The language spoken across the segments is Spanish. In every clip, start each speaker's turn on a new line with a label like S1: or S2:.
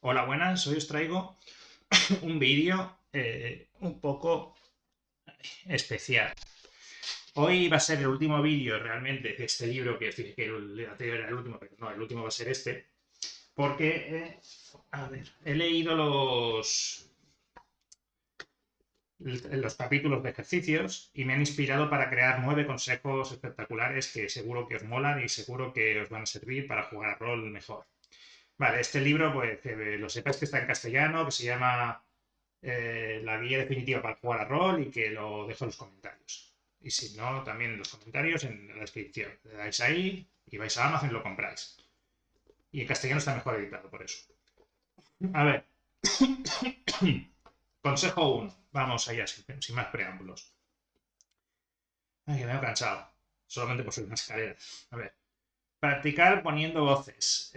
S1: Hola, buenas. Hoy os traigo un vídeo un poco especial. Hoy va a ser el último vídeo realmente de este libro, que os dije que el anterior era el último, pero no, el último va a ser este, porque a ver, he leído los capítulos de ejercicios y me han inspirado para crear 9 consejos espectaculares que seguro que os molan y seguro que os van a servir para jugar a rol mejor. Vale, este libro, pues que lo sepáis que está en castellano, que se llama la guía definitiva para jugar a rol y que lo dejo en los comentarios. Y si no, también en los comentarios, en la descripción. Le dais ahí y vais a Amazon y lo compráis. Y en castellano está mejor editado, por eso. A ver, consejo uno. Vamos allá, sin más preámbulos. Ay, que me he cansado. Solamente por subir una escalera. A ver. Practicar poniendo voces.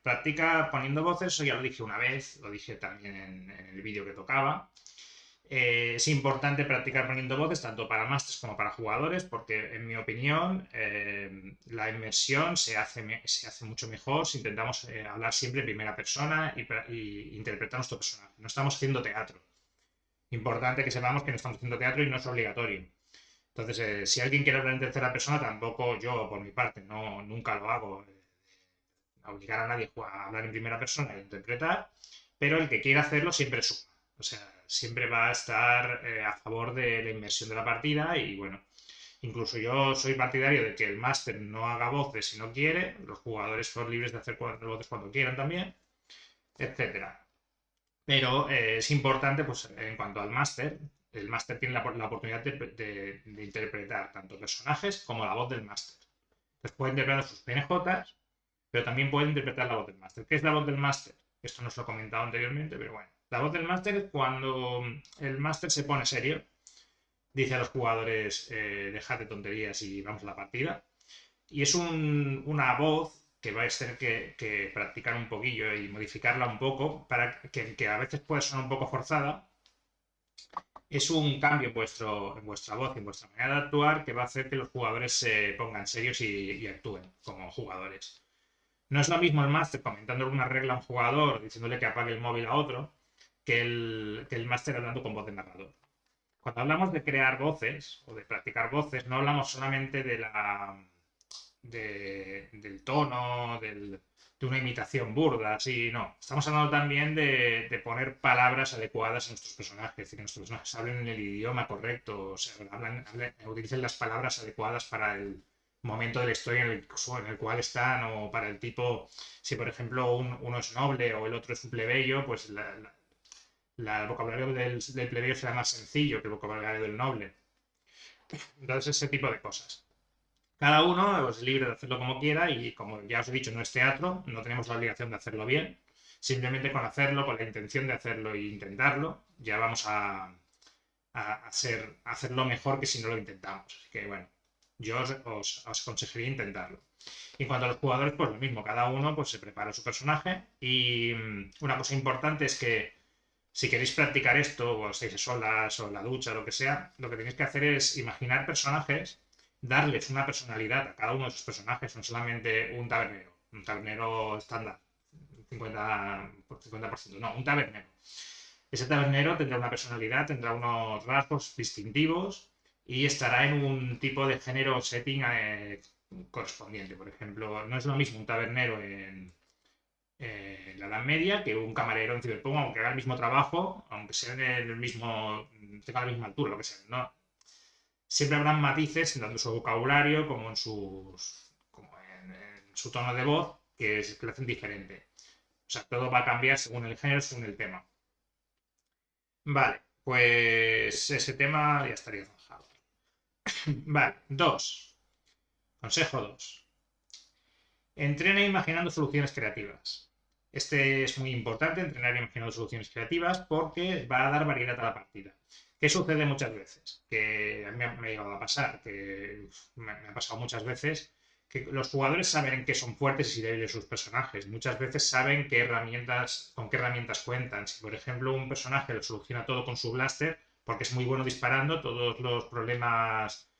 S1: Practica poniendo voces, eso ya lo dije una vez, lo dije también en el vídeo que tocaba. Es importante practicar poniendo voces tanto para másters como para jugadores porque, en mi opinión, la inmersión se hace mucho mejor si intentamos hablar siempre en primera persona y interpretar nuestro personaje. No estamos haciendo teatro. Importante que sepamos que no estamos haciendo teatro y no es obligatorio. Entonces, si alguien quiere hablar en tercera persona, tampoco yo, por mi parte, no, nunca lo hago. Obligar a nadie a hablar en primera persona e interpretar, pero el que quiera hacerlo siempre suma. O sea, siempre va a estar a favor de la inmersión de la partida y bueno, incluso yo soy partidario de que el máster no haga voces si no quiere, los jugadores son libres de hacer voces cuando quieran también, etcétera. Pero es importante, pues en cuanto al máster, el máster tiene la oportunidad de interpretar tanto personajes como la voz del máster. Entonces puede interpretar sus PNJs, pero también puede interpretar la voz del máster. ¿Qué es la voz del máster? Esto no os lo he comentado anteriormente, pero bueno. La voz del máster es cuando el máster se pone serio, dice a los jugadores, dejad de tonterías y vamos a la partida. Y es una voz que vais a tener que practicar un poquillo y modificarla un poco, para que a veces puede sonar un poco forzada. Es un cambio en vuestra voz y en vuestra manera de actuar que va a hacer que los jugadores se pongan serios y actúen como jugadores. No es lo mismo el máster comentando alguna regla a un jugador, diciéndole que apague el móvil a otro, que el máster hablando con voz de narrador. Cuando hablamos de crear voces o de practicar voces, no hablamos solamente del tono, de una imitación burda, así, no. Estamos hablando también de poner palabras adecuadas a nuestros personajes, es decir, que nuestros personajes hablen en el idioma correcto, o sea, utilicen las palabras adecuadas para el momento de la historia en el cual están, o para el tipo, si por ejemplo uno es noble o el otro es un plebeyo, pues el vocabulario del plebeyo será más sencillo que el vocabulario del noble. Entonces, ese tipo de cosas. Cada uno es libre de hacerlo como quiera y, como ya os he dicho, no es teatro, no tenemos la obligación de hacerlo bien. Simplemente con hacerlo, con la intención de hacerlo e intentarlo, ya vamos a hacerlo mejor que si no lo intentamos. Así que bueno, yo os aconsejaría intentarlo. Y en cuanto a los jugadores, pues lo mismo, cada uno pues, se prepara su personaje y una cosa importante es que si queréis practicar esto, o estáis a solas, o en la ducha, o lo que sea, lo que tenéis que hacer es imaginar personajes, darles una personalidad a cada uno de sus personajes, no solamente un tabernero estándar, 50%, no, un tabernero. Ese tabernero tendrá una personalidad, tendrá unos rasgos distintivos y estará en un tipo de género o setting correspondiente. Por ejemplo, no es lo mismo un tabernero en la Edad Media que un camarero en Cyberpunk, aunque haga el mismo trabajo, aunque sea en el mismo, tenga la misma altura, lo que sea, ¿no? Siempre habrán matices tanto en su vocabulario como en su tono de voz que lo hacen diferente. O sea, todo va a cambiar según el género, según el tema. Vale, pues ese tema ya estaría zanjado. Vale, dos. Consejo 2. Entrena imaginando soluciones creativas. Este es muy importante, entrenar imaginando soluciones creativas, porque va a dar variedad a la partida. ¿Qué sucede muchas veces? Que a mí me ha llegado a pasar, que me ha pasado muchas veces, que los jugadores saben en qué son fuertes y débiles sus personajes. Muchas veces saben con qué herramientas cuentan. Si, por ejemplo, un personaje lo soluciona todo con su blaster, porque es muy bueno disparando, todos los problemas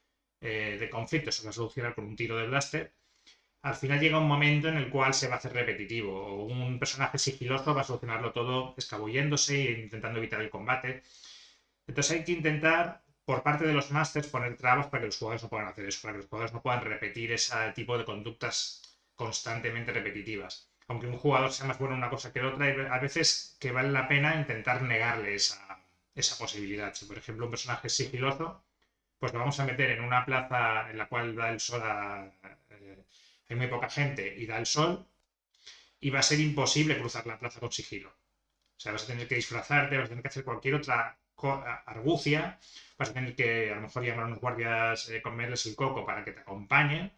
S1: de conflicto se van a solucionar con un tiro de blaster, al final llega un momento en el cual se va a hacer repetitivo. O un personaje sigiloso va a solucionarlo todo escabulléndose e intentando evitar el combate. Entonces hay que intentar, por parte de los masters, poner trabas para que los jugadores no puedan hacer eso, para que los jugadores no puedan repetir ese tipo de conductas constantemente repetitivas. Aunque un jugador sea más bueno en una cosa que en otra, hay a veces que vale la pena intentar negarle esa posibilidad. Si, por ejemplo, un personaje es sigiloso, pues lo vamos a meter en una plaza en la cual da el sol hay muy poca gente y da el sol, y va a ser imposible cruzar la plaza con sigilo. O sea, vas a tener que disfrazarte, vas a tener que hacer cualquier otra argucia, vas a tener que a lo mejor llamar a unos guardias, comerles el coco para que te acompañen,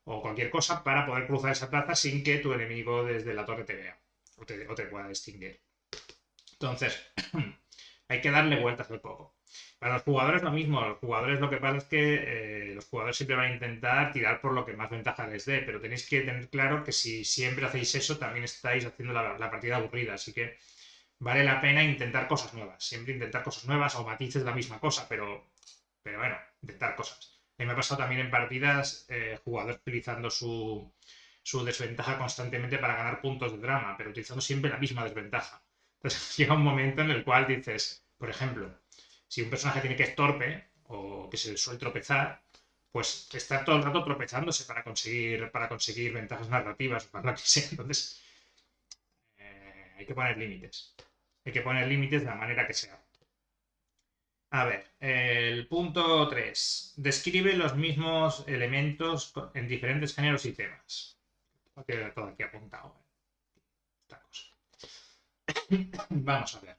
S1: o cualquier cosa para poder cruzar esa plaza sin que tu enemigo desde la torre te vea o te pueda distinguir. Entonces, hay que darle vueltas al coco. Para los jugadores lo mismo, los jugadores lo que pasa es que los jugadores siempre van a intentar tirar por lo que más ventaja les dé, pero tenéis que tener claro que si siempre hacéis eso también estáis haciendo la partida aburrida, así que vale la pena intentar cosas nuevas, siempre intentar cosas nuevas o matices de la misma cosa, pero bueno, intentar cosas. A mí me ha pasado también en partidas jugadores utilizando su desventaja constantemente para ganar puntos de drama, pero utilizando siempre la misma desventaja. Entonces llega un momento en el cual dices, por ejemplo, si un personaje tiene que es torpe o que se suele tropezar, pues está todo el rato tropezándose para conseguir ventajas narrativas o para lo que sea. Entonces hay que poner límites. Hay que poner límites de la manera que sea. A ver, el punto 3. Describe los mismos elementos en diferentes géneros y temas. Tengo todo aquí apuntado. Esta cosa. Vamos a ver.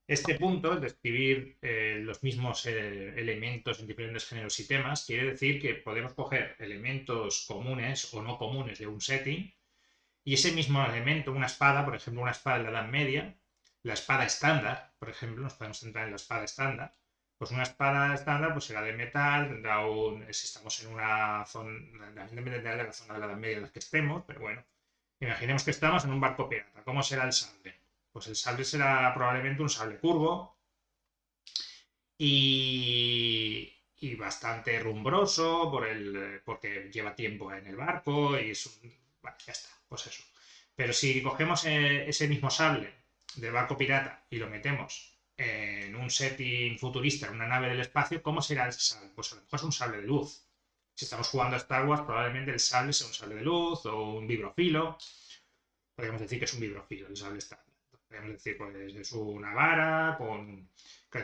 S1: Este punto, el describir los mismos elementos en diferentes géneros y temas, quiere decir que podemos coger elementos comunes o no comunes de un setting y ese mismo elemento, una espada, por ejemplo, una espada de la Edad Media, la espada estándar, por ejemplo, nos podemos centrar en la espada estándar, pues una espada estándar pues será de metal, tendrá si estamos en una zona, también dependerá de la zona de la Edad Media en la que estemos, pero bueno, imaginemos que estamos en un barco pirata, ¿cómo será el sable? Pues el sable será probablemente un sable curvo y bastante rumbroso porque lleva tiempo en el barco y es un... Bueno, ya está, pues eso. Pero si cogemos ese mismo sable del barco pirata y lo metemos en un setting futurista, en una nave del espacio, ¿cómo será ese sable? Pues a lo mejor es un sable de luz. Si estamos jugando a Star Wars, probablemente el sable sea un sable de luz o un vibrofilo. Podríamos decir que es un vibrofilo, el sable estándar. Podríamos decir, pues es una vara con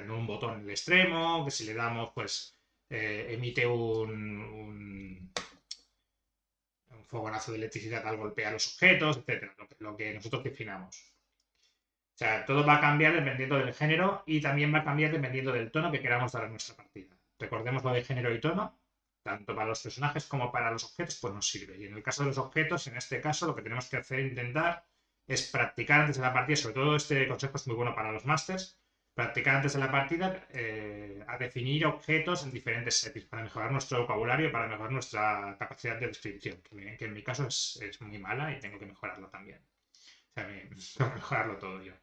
S1: un botón en el extremo, que si le damos, pues emite un fogonazo de electricidad al golpear los objetos, etcétera, lo que nosotros definamos. O sea, todo va a cambiar dependiendo del género y también va a cambiar dependiendo del tono que queramos dar a nuestra partida. Recordemos lo de género y tono, tanto para los personajes como para los objetos, pues nos sirve. Y en el caso de los objetos, en este caso, lo que tenemos que hacer, intentar, es practicar antes de la partida, sobre todo este consejo es muy bueno para los masters, practicar antes de la partida a definir objetos en diferentes settings para mejorar nuestro vocabulario, para mejorar nuestra capacidad de descripción, que en mi caso es muy mala y tengo que mejorarlo también. O sea, tengo que mejorarlo todo yo.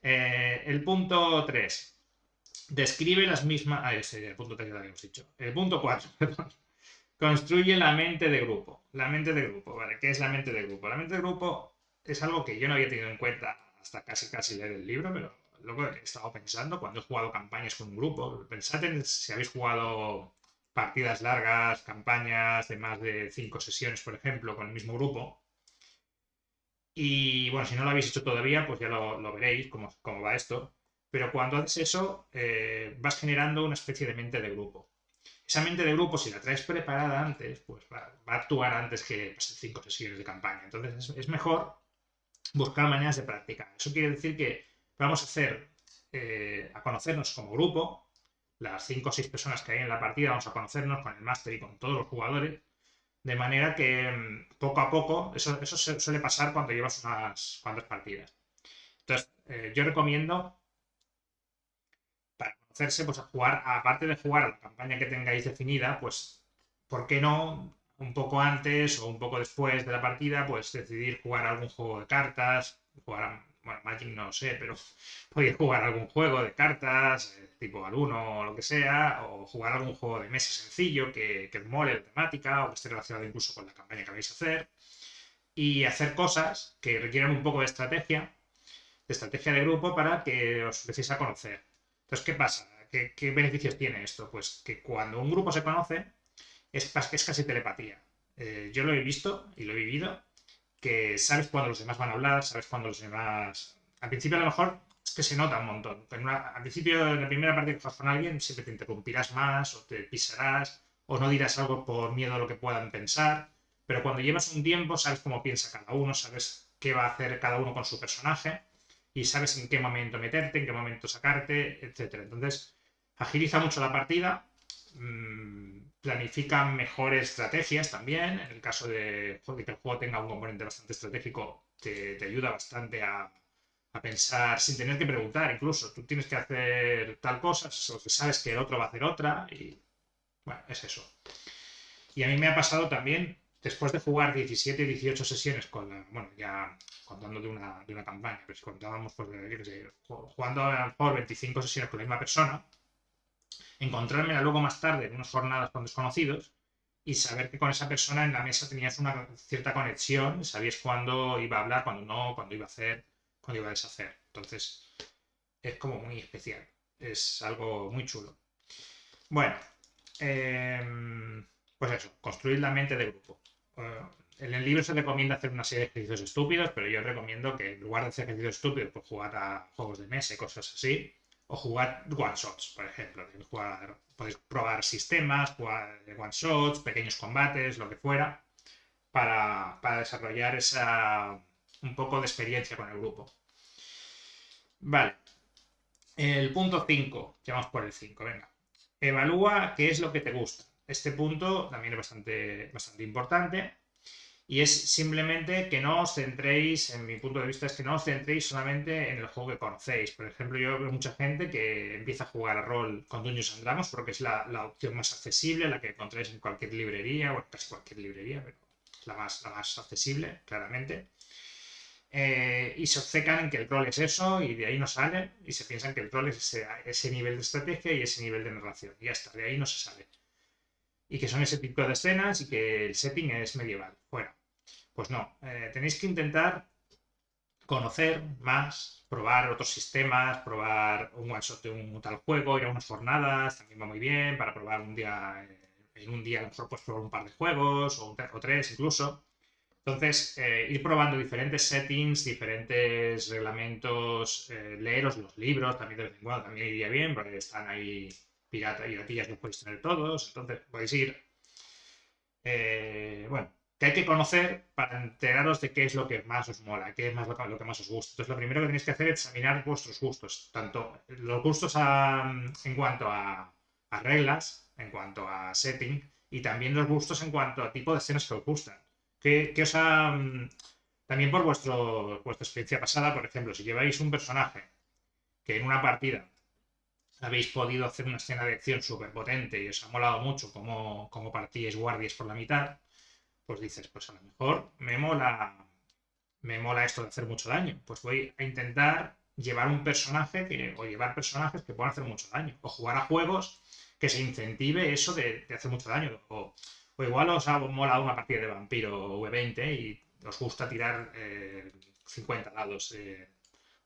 S1: El punto 3. Describe las mismas... Ah, ese, el punto 3 ya lo habíamos dicho. El punto 4, perdón. Construye la mente de grupo. La mente de grupo, ¿vale? ¿Qué es la mente de grupo? La mente de grupo es algo que yo no había tenido en cuenta hasta casi leer el libro, pero luego he estado pensando cuando he jugado campañas con un grupo. Pensad en si habéis jugado partidas largas, campañas de más de 5 sesiones, por ejemplo, con el mismo grupo. Y bueno, si no lo habéis hecho todavía, pues ya lo veréis cómo va esto. Pero cuando haces eso, vas generando una especie de mente de grupo. Esa mente de grupo, si la traes preparada antes, pues va a actuar antes que pues, 5 sesiones de campaña. Entonces es mejor buscar maneras de practicar. Eso quiere decir que vamos a hacer, a conocernos como grupo, las 5 o 6 personas que hay en la partida, vamos a conocernos con el máster y con todos los jugadores, de manera que poco a poco, eso suele pasar cuando llevas unas cuantas partidas. Entonces, yo recomiendo, para conocerse, pues a jugar, aparte de jugar a la campaña que tengáis definida, pues, ¿por qué no? Un poco antes o un poco después de la partida, pues decidir jugar algún juego de cartas, jugar bueno, Magic no sé, pero podéis jugar algún juego de cartas, tipo al uno o lo que sea, o jugar algún juego de mesa sencillo que os mole la temática o que esté relacionado incluso con la campaña que vais a hacer, y hacer cosas que requieran un poco de estrategia de grupo para que os empecéis a conocer. Entonces, ¿qué pasa? ¿Qué beneficios tiene esto? Pues que cuando un grupo se conoce, es casi telepatía. Yo lo he visto y lo he vivido, que sabes cuándo los demás van a hablar, sabes cuándo los demás... Al principio a lo mejor es que se nota un montón. Al principio, en la primera parte que juegas con alguien, siempre te interrumpirás más o te pisarás o no dirás algo por miedo a lo que puedan pensar. Pero cuando llevas un tiempo, sabes cómo piensa cada uno, sabes qué va a hacer cada uno con su personaje y sabes en qué momento meterte, en qué momento sacarte, etc. Entonces, agiliza mucho la partida, planifica mejores estrategias también. En el caso de que el juego tenga un componente bastante estratégico, te ayuda bastante a pensar sin tener que preguntar. Incluso tú tienes que hacer tal cosa, sabes que el otro va a hacer otra y bueno, es eso. Y a mí me ha pasado también, después de jugar 17, 18 sesiones bueno, ya contando de una campaña, pero si contábamos, pues, jugando a lo mejor 25 sesiones con la misma persona, encontrármela luego más tarde en unas jornadas con desconocidos y saber que con esa persona en la mesa tenías una cierta conexión, sabías cuándo iba a hablar, cuándo no, cuándo iba a hacer, cuándo iba a deshacer. Entonces, es como muy especial. Es algo muy chulo. Bueno, pues eso, construir la mente de grupo. En el libro se recomienda hacer una serie de ejercicios estúpidos, pero yo recomiendo que en lugar de hacer ejercicios estúpidos, pues jugar a juegos de mesa y cosas así, o jugar one-shots, por ejemplo. Podéis probar sistemas, jugar one-shots, pequeños combates, lo que fuera, para desarrollar un poco de experiencia con el grupo. Vale. El punto 5, ya vamos por el 5, venga. Evalúa qué es lo que te gusta. Este punto también es bastante importante y es simplemente que no os centréis, en mi punto de vista, es que no os centréis solamente en el juego que conocéis. Por ejemplo, yo veo mucha gente que empieza a jugar a rol con Dungeons and Dragons porque es la opción más accesible, la que encontráis en cualquier librería, o casi cualquier librería, pero es la más accesible, claramente. Y se obcecan en que el rol es eso y de ahí no salen y se piensan que el rol es ese nivel de estrategia y ese nivel de narración. Y ya está, de ahí no se sale. Y que son ese tipo de escenas y que el setting es medieval. Bueno, pues no. Tenéis que intentar conocer más, probar otros sistemas, probar un one shot de un tal juego, ir a unas jornadas, también va muy bien para probar un día, en un día a lo mejor puedes probar un par de juegos o tres incluso. Entonces, ir probando diferentes settings, diferentes reglamentos, leeros los libros también de vez en cuando también iría bien, porque están ahí piratillas que podéis tener todos. Entonces, podéis ir, bueno, que hay que conocer para enteraros de qué es lo que más os mola, qué es más lo que más os gusta. Entonces, lo primero que tenéis que hacer es examinar vuestros gustos, tanto los gustos en cuanto a reglas, en cuanto a setting, y también los gustos en cuanto a tipo de escenas que os gustan. ¿Qué os ha, también por vuestra experiencia pasada, por ejemplo, si lleváis un personaje que en una partida habéis podido hacer una escena de acción súper potente y os ha molado mucho cómo partíais guardias por la mitad, pues dices, pues a lo mejor me mola esto de hacer mucho daño. Pues voy a intentar llevar un personaje o llevar personajes que puedan hacer mucho daño. O jugar a juegos que se incentive eso de hacer mucho daño. O igual os ha molado una partida de vampiro V20 y os gusta tirar 50 dados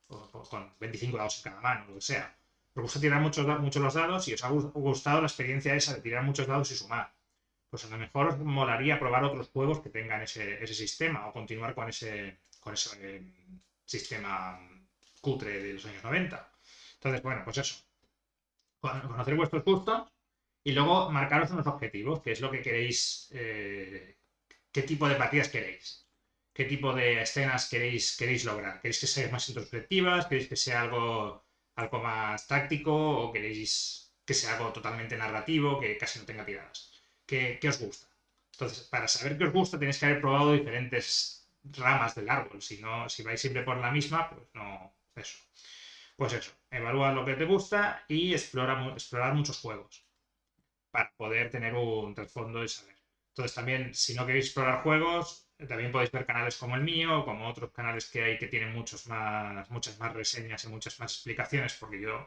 S1: con 25 dados en cada mano, lo que sea. Os gusta tirar muchos los dados y os ha gustado la experiencia esa de tirar muchos dados y sumar. Pues a lo mejor os molaría probar otros juegos que tengan ese sistema o continuar con ese sistema cutre de los años 90. Entonces, bueno, pues eso. Conocer vuestros gustos y luego marcaros unos objetivos, que es lo que queréis, qué tipo de partidas queréis, qué tipo de escenas queréis lograr. ¿Queréis que sean más introspectivas? ¿Queréis que sea algo más táctico? ¿O queréis que sea algo totalmente narrativo, que casi no tenga tiradas? ¿Qué os gusta? Entonces, para saber qué os gusta, tenéis que haber probado diferentes ramas del árbol. Si vais siempre por la misma, pues no, eso. Pues eso, evalúa lo que te gusta y explorar muchos juegos para poder tener un trasfondo y saber. Entonces también, si no queréis explorar juegos, también podéis ver canales como el mío, como otros canales que hay que tienen muchas más reseñas y muchas más explicaciones, porque yo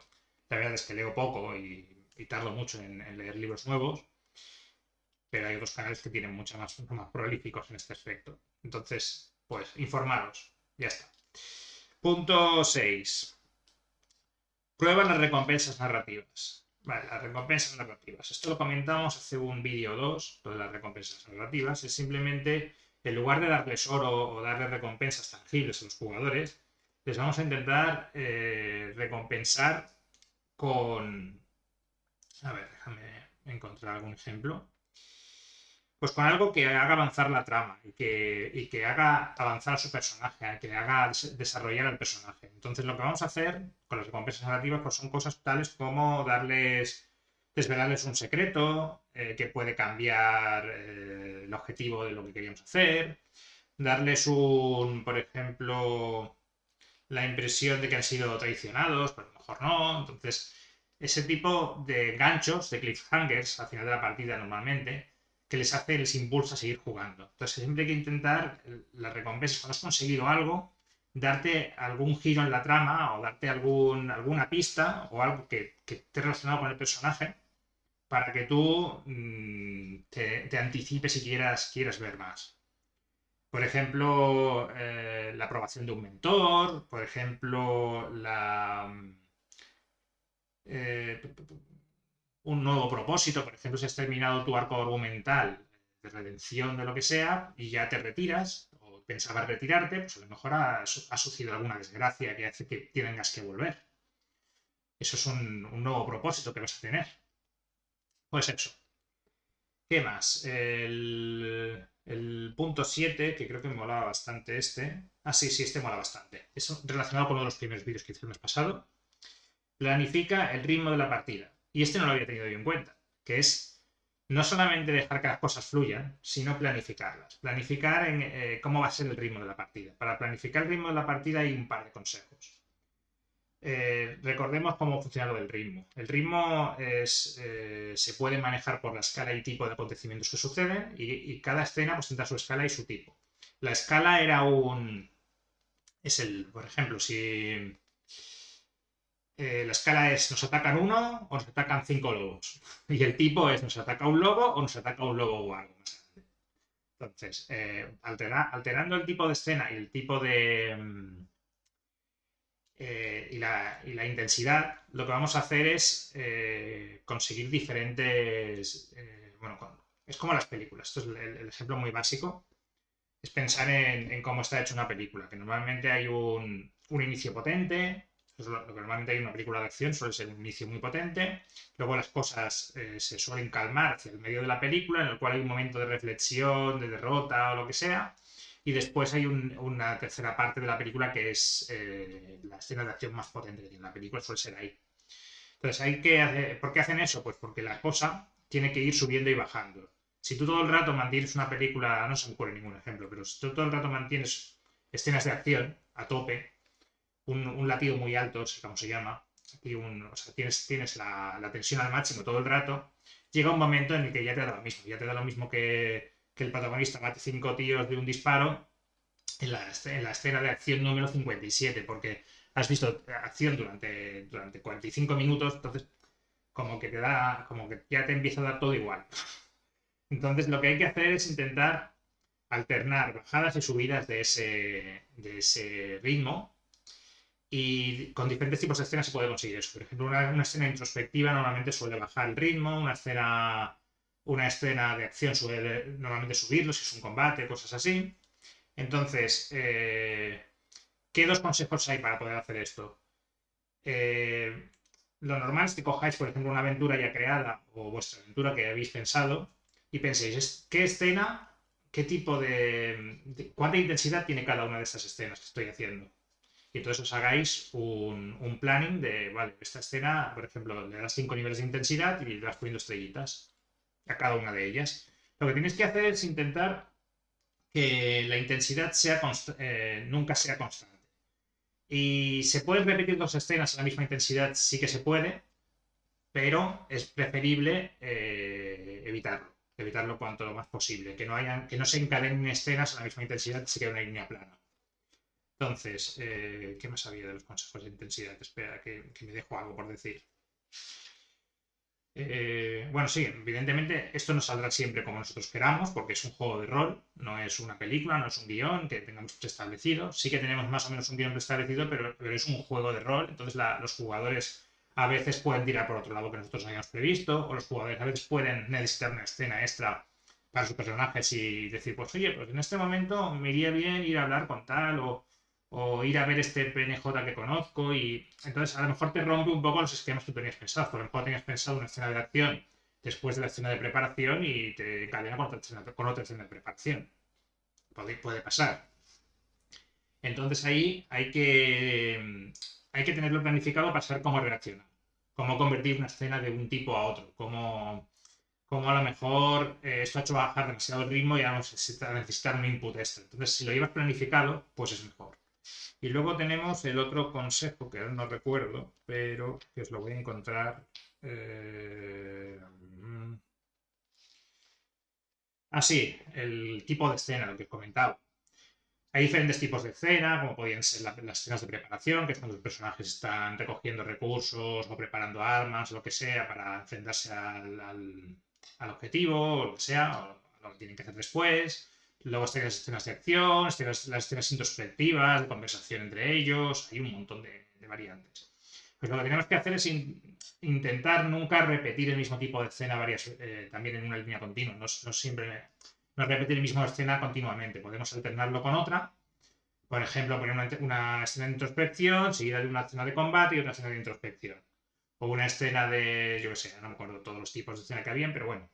S1: la verdad es que leo poco y tardo mucho en leer libros nuevos, pero hay otros canales que tienen mucho más prolíficos en este aspecto. Entonces, pues, informaros. Ya está. Punto 6. Prueba las recompensas narrativas. Vale, las recompensas narrativas. Esto lo comentamos hace un vídeo o dos, lo de las recompensas narrativas. Es simplemente, en lugar de darles oro o darles recompensas tangibles a los jugadores, les vamos a intentar recompensar con... A ver, déjame encontrar algún ejemplo. Pues con algo que haga avanzar la trama y que haga avanzar a su personaje, que le haga desarrollar al personaje. Entonces lo que vamos a hacer con las recompensas narrativas pues son cosas tales como desvelarles un secreto que puede cambiar el objetivo de lo que queríamos hacer, darles por ejemplo, la impresión de que han sido traicionados, pero a lo mejor no. Entonces, ese tipo de ganchos, de cliffhangers al final de la partida normalmente, que les impulsa a seguir jugando. Entonces, siempre hay que intentar las recompensas. Cuando has conseguido algo, darte algún giro en la trama o darte alguna pista o algo que esté relacionado con el personaje para que tú te anticipes y quieras ver más. Por ejemplo, la aprobación de un mentor, por ejemplo, eh, un nuevo propósito, por ejemplo, si has terminado tu arco argumental de redención de lo que sea y ya te retiras o pensabas retirarte, pues a lo mejor ha sucedido alguna desgracia que hace que tengas que volver. Eso es un nuevo propósito que vas a tener. Pues eso. ¿Qué más? El punto 7, que creo que me molaba bastante este. Ah, sí, este mola bastante. Es relacionado con uno de los primeros vídeos que hice el mes pasado. Planifica el ritmo de la partida. Y este no lo había tenido yo en cuenta, que es no solamente dejar que las cosas fluyan, sino planificarlas. Planificar en cómo va a ser el ritmo de la partida. Para planificar el ritmo de la partida hay un par de consejos. Recordemos cómo funciona lo del ritmo. El ritmo se puede manejar por la escala y tipo de acontecimientos que suceden y cada escena pues, tendrá su escala y su tipo. La escala por ejemplo, si la escala es nos atacan uno o nos atacan 5 lobos. Y el tipo es nos ataca un lobo o nos ataca un lobo o algo más grande. Entonces, alterando el tipo de escena y el tipo y la intensidad, lo que vamos a hacer es conseguir diferentes... bueno, es como las películas. Esto es el ejemplo muy básico. Es pensar en cómo está hecha una película, que normalmente hay un inicio potente, es lo que normalmente hay en una película de acción, suele ser un inicio muy potente, luego las cosas se suelen calmar hacia el medio de la película, en el cual hay un momento de reflexión, de derrota o lo que sea, y después hay una tercera parte de la película que es la escena de acción más potente que tiene la película, suele ser ahí. Entonces, ¿por qué hacen eso? Pues porque la cosa tiene que ir subiendo y bajando. Si tú todo el rato mantienes una película, no se me ocurre ningún ejemplo, pero si tú todo el rato mantienes escenas de acción a tope, un latido muy alto, es como se llama, o sea, tienes la tensión al máximo todo el rato, llega un momento en el que ya te da lo mismo. Ya te da lo mismo que el protagonista mate 5 tíos de un disparo en la escena de acción número 57, porque has visto acción durante 45 minutos, entonces como que ya te empieza a dar todo igual. Entonces lo que hay que hacer es intentar alternar bajadas y subidas de ese ritmo y con diferentes tipos de escenas se puede conseguir eso. Por ejemplo, una escena introspectiva normalmente suele bajar el ritmo, una escena de acción suele normalmente subirlo si es un combate, cosas así. Entonces, ¿qué dos consejos hay para poder hacer esto? Lo normal es que cojáis, por ejemplo, una aventura ya creada o vuestra aventura que habéis pensado y penséis, ¿qué escena, qué tipo cuánta intensidad tiene cada una de estas escenas que estoy haciendo? Y entonces os hagáis un planning de, vale, esta escena, por ejemplo, le das 5 niveles de intensidad y le vas poniendo estrellitas a cada una de ellas. Lo que tenéis que hacer es intentar que la intensidad nunca sea constante. Y se pueden repetir dos escenas a la misma intensidad, sí que se puede, pero es preferible evitarlo. evitarlo cuanto lo más posible, que no se encadenen escenas a la misma intensidad, se quede una línea plana. Entonces, ¿qué más había de los consejos de intensidad? Espera, que me dejo algo por decir. Bueno, sí, evidentemente esto no saldrá siempre como nosotros queramos, porque es un juego de rol, no es una película, no es un guión que tengamos preestablecido. Sí que tenemos más o menos un guión preestablecido, pero es un juego de rol, entonces los jugadores a veces pueden tirar por otro lado que nosotros hayamos previsto, o los jugadores a veces pueden necesitar una escena extra para sus personajes y decir, pues oye, pues en este momento me iría bien ir a hablar con tal, o ir a ver este PNJ que conozco y entonces a lo mejor te rompe un poco los esquemas que tenías pensados. Por ejemplo, tenías pensado una escena de acción después de la escena de preparación y te cadena con otra escena de preparación. Puede pasar. Entonces ahí hay que tenerlo planificado para saber cómo reaccionar. Cómo convertir una escena de un tipo a otro. Cómo a lo mejor esto ha hecho bajar demasiado el ritmo y vamos a necesitar un input extra. Entonces, si lo llevas planificado, pues es mejor. Y luego tenemos el otro consejo que ahora no recuerdo, pero que os lo voy a encontrar. Eh, sí, el tipo de escena, lo que os comentaba. Hay diferentes tipos de escena, como podrían ser las escenas de preparación, que es cuando los personajes están recogiendo recursos o preparando armas, lo que sea, para enfrentarse al objetivo, o lo que sea, o lo que tienen que hacer después. Luego están las escenas de acción, las escenas introspectivas, de conversación entre ellos, hay un montón de variantes. Pues lo que tenemos que hacer es intentar nunca repetir el mismo tipo de escena también en una línea continua, no siempre no repetir el mismo escena continuamente. Podemos alternarlo con otra. Por ejemplo, poner una escena de introspección seguida de una escena de combate y otra escena de introspección. O una escena de, yo qué sé, no me acuerdo todos los tipos de escena que habían, pero bueno,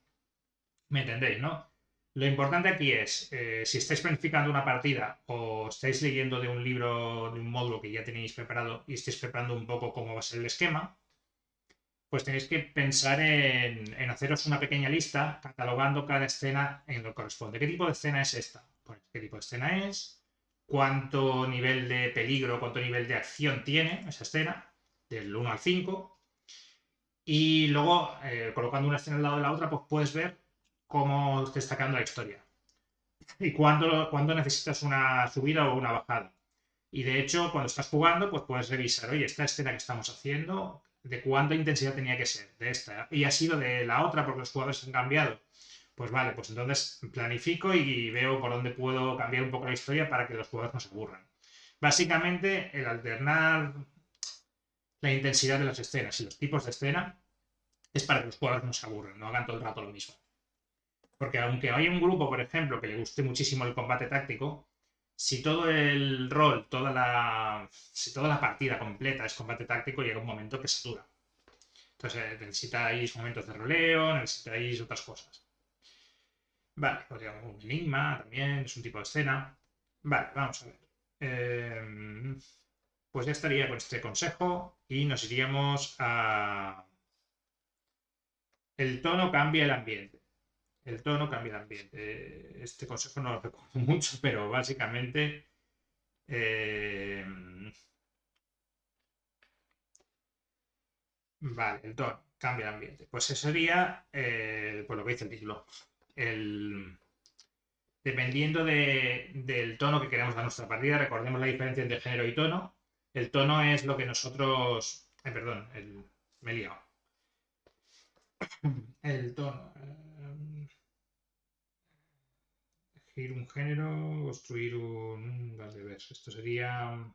S1: me entendéis, ¿no? Lo importante aquí es, si estáis planificando una partida o estáis leyendo de un libro, de un módulo que ya tenéis preparado y estáis preparando un poco cómo va a ser el esquema, pues tenéis que pensar en haceros una pequeña lista catalogando cada escena en lo que corresponde. ¿Qué tipo de escena es esta? Pues, ¿qué tipo de escena es? ¿Cuánto nivel de peligro, cuánto nivel de acción tiene esa escena? Del 1 al 5. Y luego, colocando una escena al lado de la otra, pues puedes ver cómo te está quedando la historia. Y cuándo necesitas una subida o una bajada. Y de hecho, cuando estás jugando, pues puedes revisar, oye, esta escena que estamos haciendo, de cuánta intensidad tenía que ser, de esta, y ha sido de la otra porque los jugadores han cambiado. Pues vale, pues entonces planifico y veo por dónde puedo cambiar un poco la historia para que los jugadores no se aburran. Básicamente, el alternar la intensidad de las escenas y los tipos de escena es para que los jugadores no se aburran, no hagan todo el rato lo mismo. Porque aunque haya un grupo, por ejemplo, que le guste muchísimo el combate táctico, si todo el rol, si toda la partida completa es combate táctico, llega un momento que satura. Entonces necesitáis momentos de roleo, necesitáis otras cosas. Vale, podríamos un enigma también, es un tipo de escena. Vale, vamos a ver. Pues ya estaría con este consejo y nos iríamos a... El tono cambia el ambiente. El tono cambia el ambiente. Este consejo no lo recuerdo mucho, pero básicamente eh, vale, el tono cambia el ambiente. Pues eso sería, pues lo que dice el título. Dependiendo del tono que queramos dar nuestra partida, recordemos la diferencia entre género y tono. El tono es lo que nosotros. Perdón, me he liado. El tono. Elegir un género, construir un. Vale, ver. Esto sería.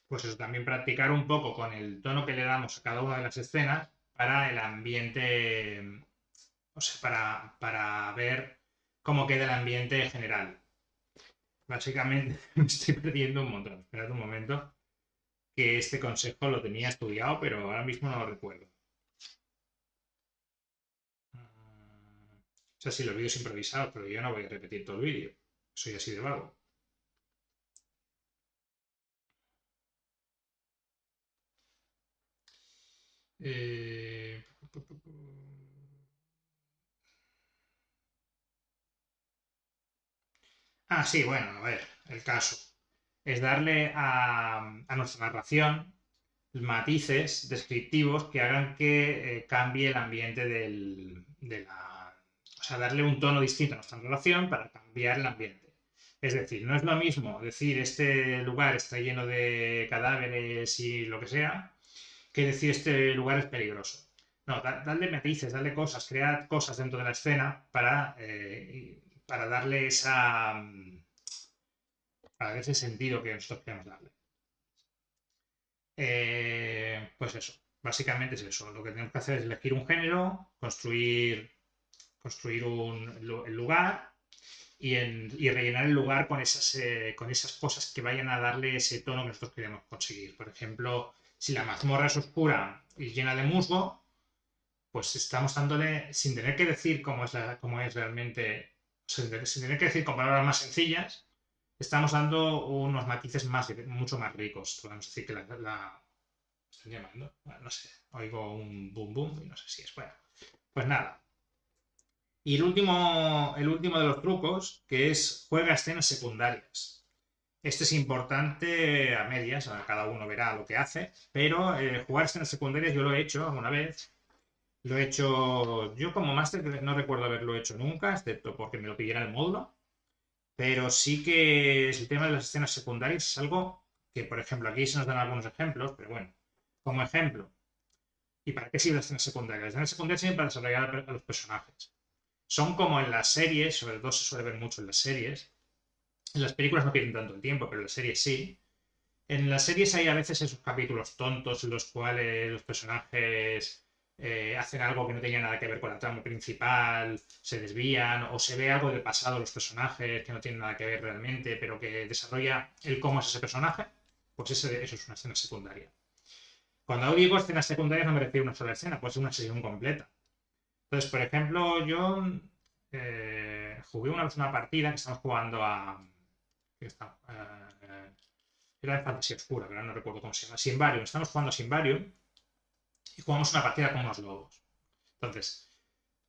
S1: Pues eso, también practicar un poco con el tono que le damos a cada una de las escenas para el ambiente, o sea, para ver cómo queda el ambiente general. Básicamente me estoy perdiendo un montón. Esperad un momento, que este consejo lo tenía estudiado, pero ahora mismo no lo recuerdo. O sea, sí, los vídeos improvisados, pero yo no voy a repetir todo el vídeo. Soy así de vago. Eh... Ah, sí, bueno, a ver, el caso. es darle a nuestra narración matices descriptivos que hagan que cambie el ambiente o sea, darle un tono distinto a nuestra narración para cambiar el ambiente. Es decir, no es lo mismo decir este lugar está lleno de cadáveres y lo que sea, que decir este lugar es peligroso. No, darle matices, darle cosas, crear cosas dentro de la escena para darle para ese sentido que nosotros queremos darle. Pues eso, básicamente es eso. Lo que tenemos que hacer es elegir un género, construir el lugar y rellenar el lugar con esas cosas que vayan a darle ese tono que nosotros queremos conseguir. Por ejemplo, si la mazmorra es oscura y llena de musgo, pues estamos dándole, sin tener que decir cómo es realmente, sin tener que decir con palabras más sencillas, estamos dando unos matices mucho más ricos. Podemos decir que ¿están llamando? Bueno, no sé, oigo un boom boom y no sé si es bueno. Pues nada. Y el último de los trucos, que es juega escenas secundarias. Este es importante a medias, cada uno verá lo que hace, pero jugar escenas secundarias yo lo he hecho alguna vez. Lo he hecho yo como máster, no recuerdo haberlo hecho nunca, excepto porque me lo pidiera el módulo. Pero sí que el tema de las escenas secundarias es algo que, por ejemplo, aquí se nos dan algunos ejemplos, pero bueno, como ejemplo, ¿y para qué sirven las escenas secundarias? Las escenas secundarias sirven para desarrollar a los personajes. Son como en las series, sobre todo se suele ver mucho en las series. En las películas no pierden tanto el tiempo, pero en las series sí. En las series hay a veces esos capítulos tontos en los cuales los personajes hacen algo que no tenía nada que ver con la trama principal, se desvían o se ve algo del pasado de los personajes que no tiene nada que ver realmente, pero que desarrolla el cómo es ese personaje. Pues eso es una escena secundaria. Cuando digo escenas secundarias no me refiero a una sola escena, puede ser una sesión completa. Entonces, por ejemplo, yo jugué una vez una partida que estamos jugando a... era de fantasía oscura, pero no recuerdo cómo se llama. Simbarium. Estamos jugando a Simbarium y jugamos una partida con unos lobos. Entonces,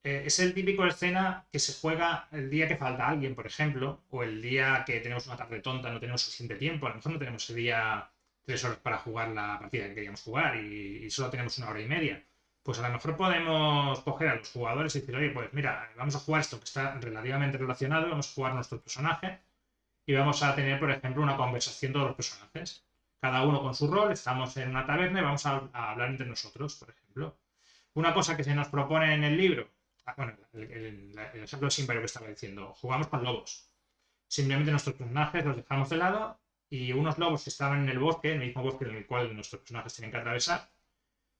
S1: es el típico escena que se juega el día que falta alguien, por ejemplo, o el día que tenemos una tarde tonta, no tenemos suficiente tiempo, a lo mejor no tenemos ese día 3 horas para jugar la partida que queríamos jugar y solo tenemos 1 hora y media. Pues a lo mejor podemos coger a los jugadores y decir, oye, pues mira, vamos a jugar esto que está relativamente relacionado, vamos a jugar nuestro personaje y vamos a tener, por ejemplo, una conversación todos los personajes. Cada uno con su rol, estamos en una taberna y vamos a hablar entre nosotros, por ejemplo. Una cosa que se nos propone en el libro, bueno, el ejemplo de Simbario que estaba diciendo, jugamos con lobos. Simplemente nuestros personajes los dejamos de lado y unos lobos que estaban en el bosque, en el mismo bosque en el cual nuestros personajes tienen que atravesar,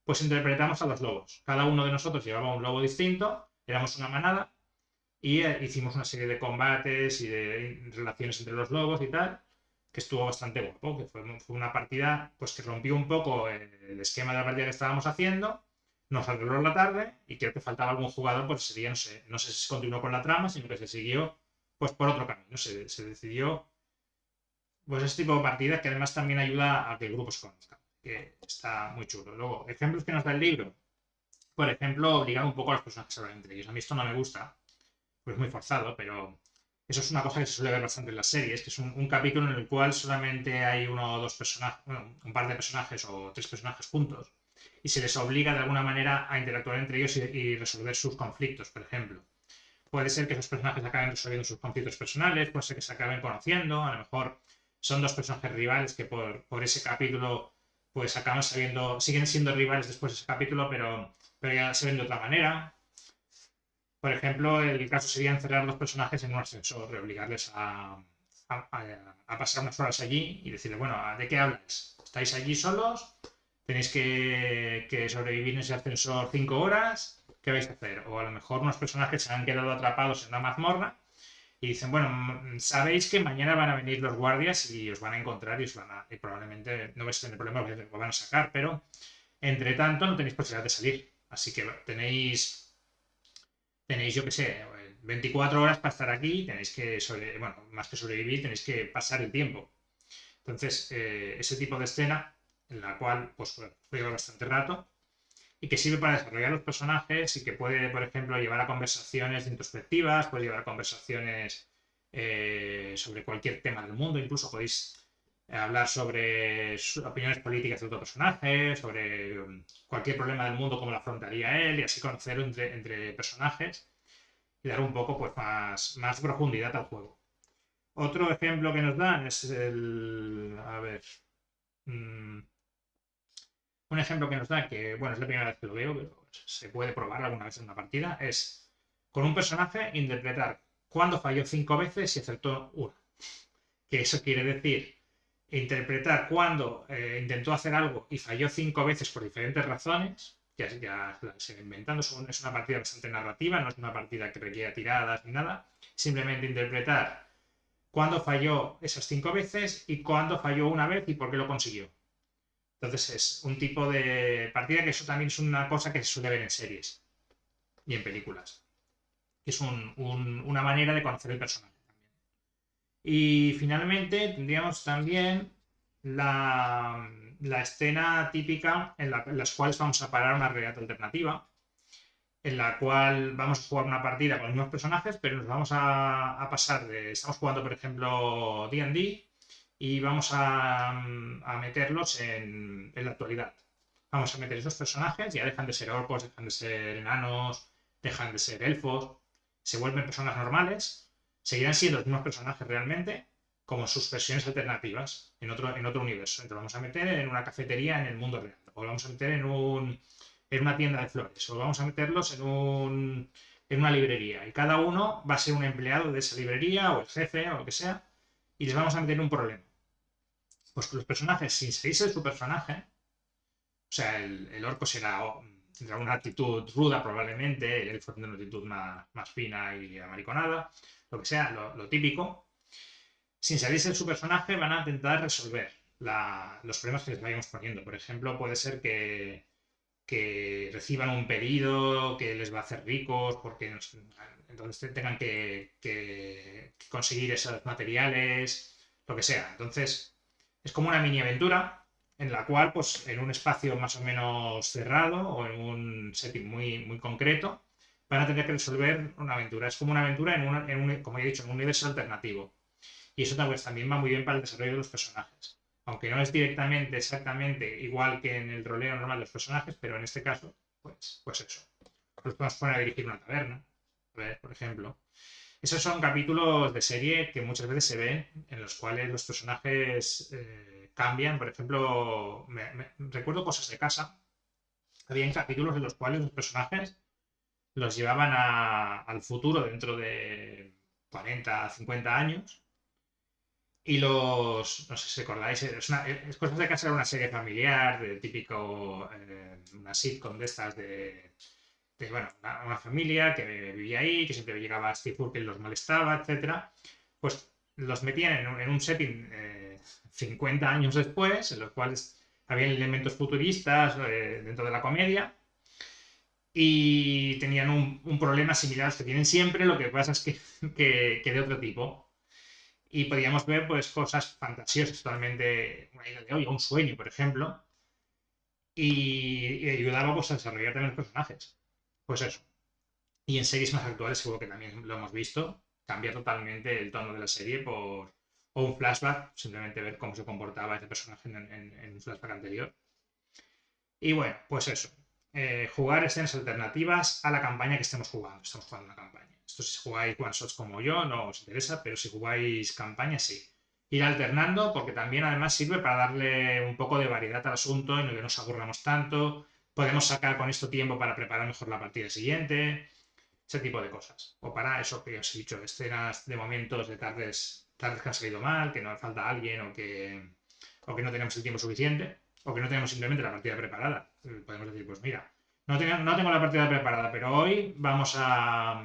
S1: pues interpretamos a los lobos. Cada uno de nosotros llevaba un lobo distinto, éramos una manada y hicimos una serie de combates y de relaciones entre los lobos y tal, que estuvo bastante guapo, que fue una partida pues que rompió un poco el esquema de la partida que estábamos haciendo, nos arregló la tarde y creo que faltaba algún jugador, pues ese día no sé si se continuó con la trama, sino que se siguió pues por otro camino, se decidió pues ese tipo de partidas que además también ayuda a que el grupo se conozca, que está muy chulo. Luego, ejemplos que nos da el libro, por ejemplo, obligar un poco a las personas que se hablan entre ellos. A mí esto no me gusta, pues muy forzado, pero eso es una cosa que se suele ver bastante en las series, que es un capítulo en el cual solamente hay uno o dos personajes, bueno, un par de personajes o 3 personajes juntos, y se les obliga de alguna manera a interactuar entre ellos y resolver sus conflictos, por ejemplo. Puede ser que esos personajes acaben resolviendo sus conflictos personales, puede ser que se acaben conociendo, a lo mejor son 2 personajes rivales que por ese capítulo pues acaban siguen siendo rivales después de ese capítulo, pero ya se ven de otra manera. Por ejemplo, el caso sería encerrar 2 personajes en un ascensor, obligarles a pasar unas horas allí y decirles, bueno, ¿de qué habláis? ¿Estáis allí solos? ¿Tenéis que sobrevivir en ese ascensor 5 horas? ¿Qué vais a hacer? O a lo mejor unos personajes se han quedado atrapados en una mazmorra y dicen, bueno, sabéis que mañana van a venir los guardias y os van a encontrar y probablemente no vais a tener problemas, os van a sacar, pero entre tanto no tenéis posibilidad de salir. Así que tenéis, yo qué sé, 24 horas para estar aquí, tenéis que, bueno, más que sobrevivir, tenéis que pasar el tiempo. Entonces, ese tipo de escena, en la cual pues lleva bastante rato, y que sirve para desarrollar los personajes y que puede, por ejemplo, llevar a conversaciones introspectivas, puede llevar a conversaciones sobre cualquier tema del mundo, incluso podéis hablar sobre opiniones políticas de otro personaje, sobre cualquier problema del mundo, cómo lo afrontaría él, y así conocer entre personajes y dar un poco pues, más profundidad al juego. Otro ejemplo que nos dan es el. A ver. mm, un ejemplo que nos da, que bueno, es la primera vez que lo veo, pero se puede probar alguna vez en una partida, es con un personaje interpretar cuándo falló 5 veces y acertó una. Que eso quiere decir interpretar cuándo intentó hacer algo y falló 5 veces por diferentes razones, ya se va inventando, es una partida bastante narrativa, no es una partida que requiera tiradas ni nada, simplemente interpretar cuándo falló esas 5 veces y cuándo falló una vez y por qué lo consiguió. Entonces es un tipo de partida que eso también es una cosa que se suele ver en series y en películas. Es una manera de conocer el personaje. Y finalmente tendríamos también la escena típica en las cuales vamos a parar una realidad alternativa, en la cual vamos a jugar una partida con los mismos personajes, pero nos vamos a pasar de. Estamos jugando, por ejemplo, DD y vamos a meterlos en la actualidad. Vamos a meter esos personajes, ya dejan de ser orcos, dejan de ser enanos, dejan de ser elfos, se vuelven personas normales, seguirán siendo los mismos personajes realmente, como sus versiones alternativas en otro universo. Entonces vamos a meter en una cafetería en el mundo real, o vamos a meter en una tienda de flores, o vamos a meterlos en una librería. Y cada uno va a ser un empleado de esa librería, o el jefe, o lo que sea, y les vamos a meter un problema. Pues que los personajes, sin salirse de su personaje, o sea, el orco tendrá una actitud ruda probablemente, el elfo tendrá una actitud más fina y amariconada, lo que sea, lo típico. Sin salirse de su personaje van a intentar resolver los problemas que les vayamos poniendo. Por ejemplo, puede ser que reciban un pedido que les va a hacer ricos porque entonces tengan que conseguir esos materiales, lo que sea. Entonces, es como una mini aventura en la cual, pues, en un espacio más o menos cerrado o en un setting muy, muy concreto, van a tener que resolver una aventura. Es como una aventura como he dicho, en un universo alternativo. Y eso también va muy bien para el desarrollo de los personajes. Aunque no es directamente, exactamente igual que en el roleo normal de los personajes, pero en este caso, pues eso. Los podemos poner a dirigir una taberna, a ver, por ejemplo. Esos son capítulos de serie que muchas veces se ven en los cuales los personajes cambian. Por ejemplo, recuerdo cosas de casa. Había capítulos en los cuales los personajes los llevaban al futuro dentro de 40, 50 años. Y no sé si recordáis, es Cosas de Casa era una serie familiar, de típico, una sitcom de estas bueno, una familia que vivía ahí, que siempre llegaba a Steve Urkel, los molestaba, etcétera. Pues los metían en un setting 50 años después, en los cuales había elementos futuristas dentro de la comedia y tenían un problema similar al que tienen siempre, lo que pasa es que de otro tipo. Y podíamos ver pues cosas fantasiosas, totalmente una idea de hoy, un sueño, por ejemplo, y ayudaba pues, a desarrollar también los personajes. Pues eso. Y en series más actuales seguro que también lo hemos visto, cambiar totalmente el tono de la serie o un flashback, simplemente ver cómo se comportaba ese personaje en un flashback anterior. Y bueno, pues eso. Jugar escenas alternativas a la campaña que estemos jugando. Estamos jugando una campaña. Esto si jugáis one shots como yo no os interesa, pero si jugáis campaña sí. Ir alternando porque también además sirve para darle un poco de variedad al asunto y no que nos aburramos tanto. Podemos sacar con esto tiempo para preparar mejor la partida siguiente. Ese tipo de cosas. O para eso que os he dicho, escenas de momentos de tardes que han salido mal, que nos falta alguien o que no tenemos el tiempo suficiente o que no tenemos simplemente la partida preparada. Podemos decir, pues mira, no tengo la partida preparada, pero hoy vamos a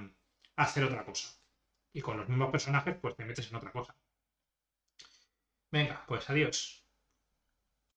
S1: hacer otra cosa. Y con los mismos personajes, pues te metes en otra cosa. Venga, pues adiós.